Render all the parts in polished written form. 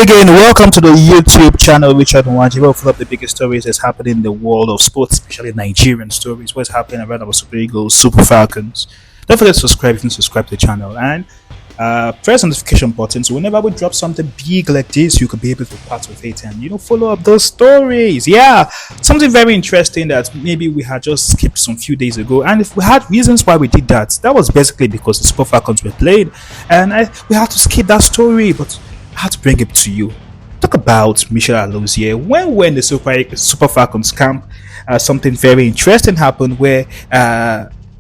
again, welcome to the YouTube channel Richard Nwaji. We'll fill up the biggest stories that's happening in the world of sports, especially Nigerian stories, what's happening around our Super Eagles, Super Falcons. Don't forget to subscribe if you can subscribe to the channel and press the notification button so whenever we drop something big like this, you could be able to part with it and follow up those stories. Yeah, something very interesting that maybe we had just skipped some few days ago, and if we had reasons why we did that, that was basically because the Super Falcons were played, and we had to skip that story, but I had to bring it to you. Talk about MichelleAlozie. When we're in the Super Falcons camp, something very interesting happened where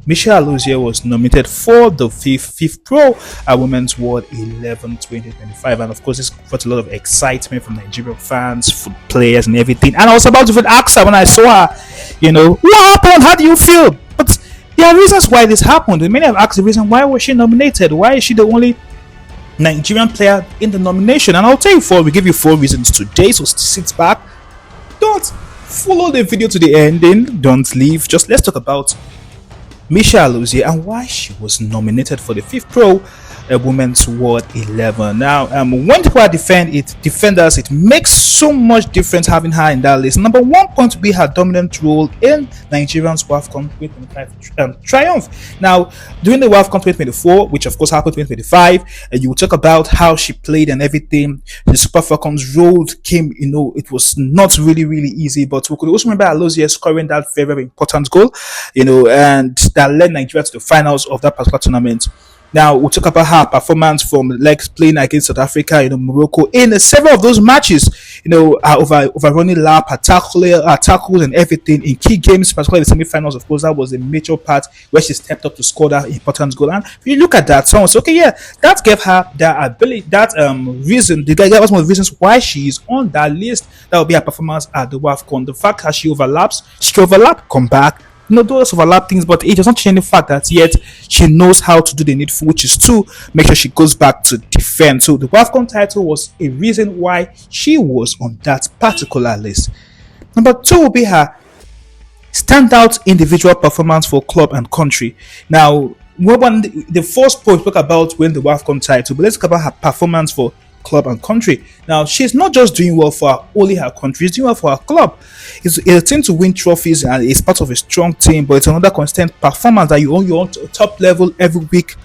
MichelleAlozie was nominated for the FIFPRO Women's World 11 2025, and of course this got a lot of excitement from Nigerian fans, foot players and everything. And I was about to ask her when I saw her, what happened? How do you feel? But there are reasons why this happened, and many have asked the reason why was she nominated? Why is she the only Nigerian player in the nomination? And I'll tell you we give you 4 reasons today, so sit back, don't follow the video to the ending, don't leave, just let's talk about MichelleAlozie and why she was nominated for the FIFPRO Women's World 11. Now, when people are defenders, it makes so much difference having her in that list. Number one point to be her dominant role in Nigerian's WAFCON 2025 triumph. Now, during the WAFCON 2024, which of course happened in 2025, you will talk about how she played and everything. The Super Falcons road came, it was not really easy, but we could also remember Alozie scoring that very important goal, and that led Nigeria to the finals of that particular tournament. Now we'll talk about her performance from playing against South Africa, Morocco in several of those matches. Overrunning lap, her tackles and everything in key games, particularly the semi-finals. Of course, that was a major part where she stepped up to score that important goal. And if you look at that, someone said, okay, yeah, that gave her that ability, that reason. The guy gave us one of the reasons why she is on that list. That will be her performance at the WAFCON. The fact that she can overlap, come back. Those overlap things, but it does not change the fact that yet she knows how to do the needful, which is to make sure she goes back to defend. So the WAFCON title was a reason why she was on that particular list. Number 2 will be her standout individual performance for club and country. Now, the first point we spoke about winning the WAFCON title, but let's talk about her performance for club and country. Now, she's not just doing well for only her country, she's doing well for her club. It's a team to win trophies and it's part of a strong team, but it's another constant performance that you own top level every week,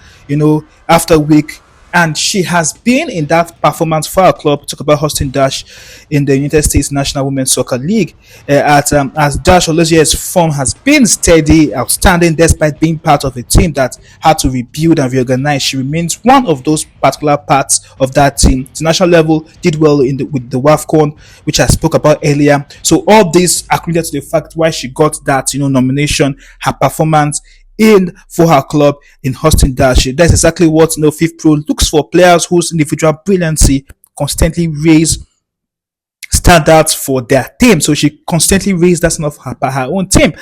after week. And she has been in that performance for our club. Talk about hosting Dash in the United States National Women's Soccer League. As Dash, Alozie's form has been steady, outstanding, despite being part of a team that had to rebuild and reorganize. She remains one of those particular parts of that team. The national level did well with the WAFCON, which I spoke about earlier. So all this accredited to the fact why she got that nomination, her performance for her club in hosting Dash. That's exactly what FIFPRO looks for: players whose individual brilliancy constantly raise standards for their team. So she constantly raised that of her own team.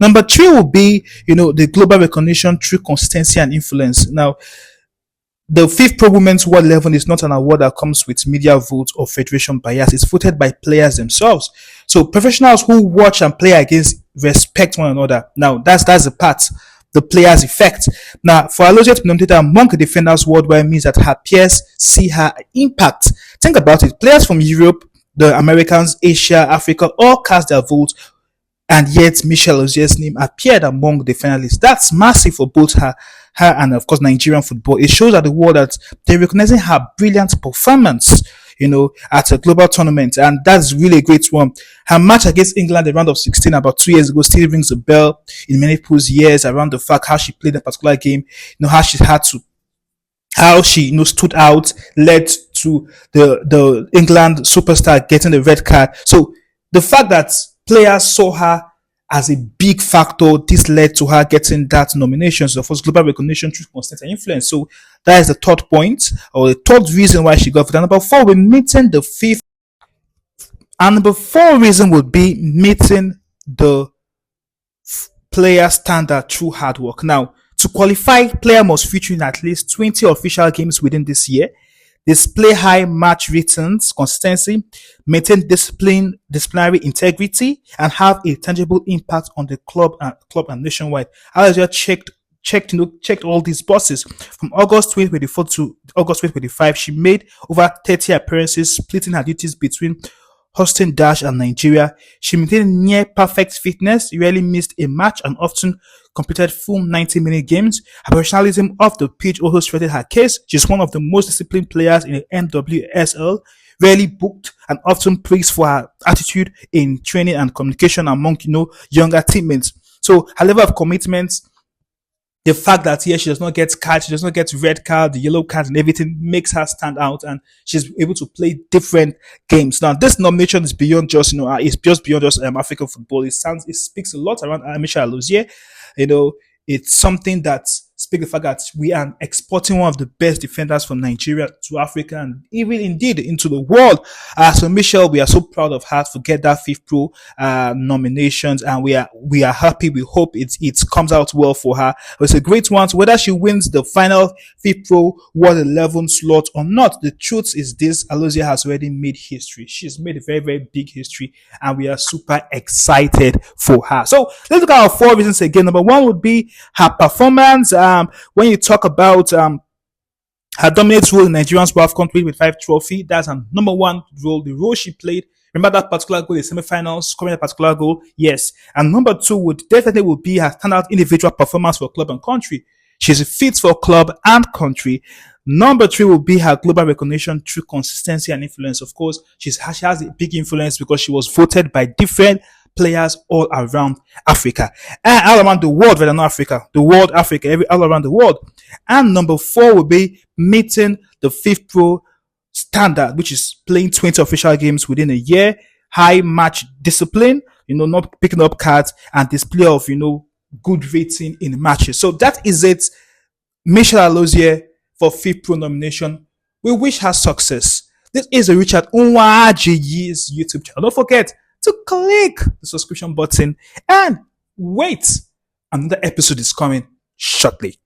Number 3 will be the global recognition through consistency and influence. Now, the FIFPRO Women's World 11 is not an award that comes with media votes or federation bias. It's voted by players themselves. So professionals who watch and play against respect one another. Now, that's the part, the players' effect. Now, for Alozie to be nominated among the defenders worldwide means that her peers see her impact. Think about it. Players from Europe, the Americans, Asia, Africa, all cast their votes, and yet MichelleAlozie's name appeared among the finalists. That's massive for both her and of course Nigerian football. It shows that the world that they're recognizing her brilliant performance, at a global tournament, and that's really a great one. Her match against England, the round of 16 about 2 years ago, still rings a bell in many people's ears around the fact how she played a particular game, how she stood out, led to the England superstar getting the red card. So the fact that players saw her as a big factor, this led to her getting that nomination. So, of course, global recognition through constant influence. So that is the third point, or the third reason why she got for that. Number 4, we're meeting the fifth. And number 4 reason would be meeting the player standard through hard work. Now, to qualify, player must feature in at least 20 official games within this year, display high match returns, consistency, maintain disciplinary integrity, and have a tangible impact on the club and nationwide. Alozie checked checked all these boxes. From August 2024 to August 2025, she made over 30 appearances, splitting her duties between hosting Dash and Nigeria. She maintained near perfect fitness, rarely missed a match, and often completed full 90-minute games. Her professionalism off the pitch also strengthened her case. She's one of the most disciplined players in the NWSL, rarely booked and often praised for her attitude in training and communication among younger teammates. So her level of commitment, the fact that here she does not get card, she does not get red card, the yellow card, and everything makes her stand out, and she's able to play different games. Now, this nomination is beyond just it's just beyond just African football. It speaks a lot around MichelleAlozie. It's something that speaks the fact that we are exporting one of the best defenders from Nigeria to Africa and even indeed into the world. So Michelle, we are so proud of her to get that FIFPRO nominations, and we are happy. We hope it comes out well for her. It's a great one. So whether she wins the final FIFPRO World 11 slot or not, the truth is this: Alozie has already made history. She's made a very, very big history, and we are super excited for her. So let's look at our 4 reasons again. Number 1 would be her performance. When you talk about her dominant role in Nigerian's World Cup with 5 trophy, that's her number 1 role, the role she played. Remember that particular goal in the semi-finals, scoring a particular goal? Yes. And number 2 would definitely be her standout individual performance for club and country. She's fit for club and country. Number 3 will be her global recognition through consistency and influence. Of course, she has a big influence because she was voted by different players all around Africa and all around the world, rather not Africa, the world, Africa, all around the world. And number 4 will be meeting the FIFPRO standard, which is playing 20 official games within a year, high match discipline, not picking up cards, and display of, good rating in matches. So that is it. MichelleAlozie for FIFPRO nomination. We wish her success. This is a Richard Nwaji's YouTube channel. Don't forget to click the subscription button and wait. Another episode is coming shortly.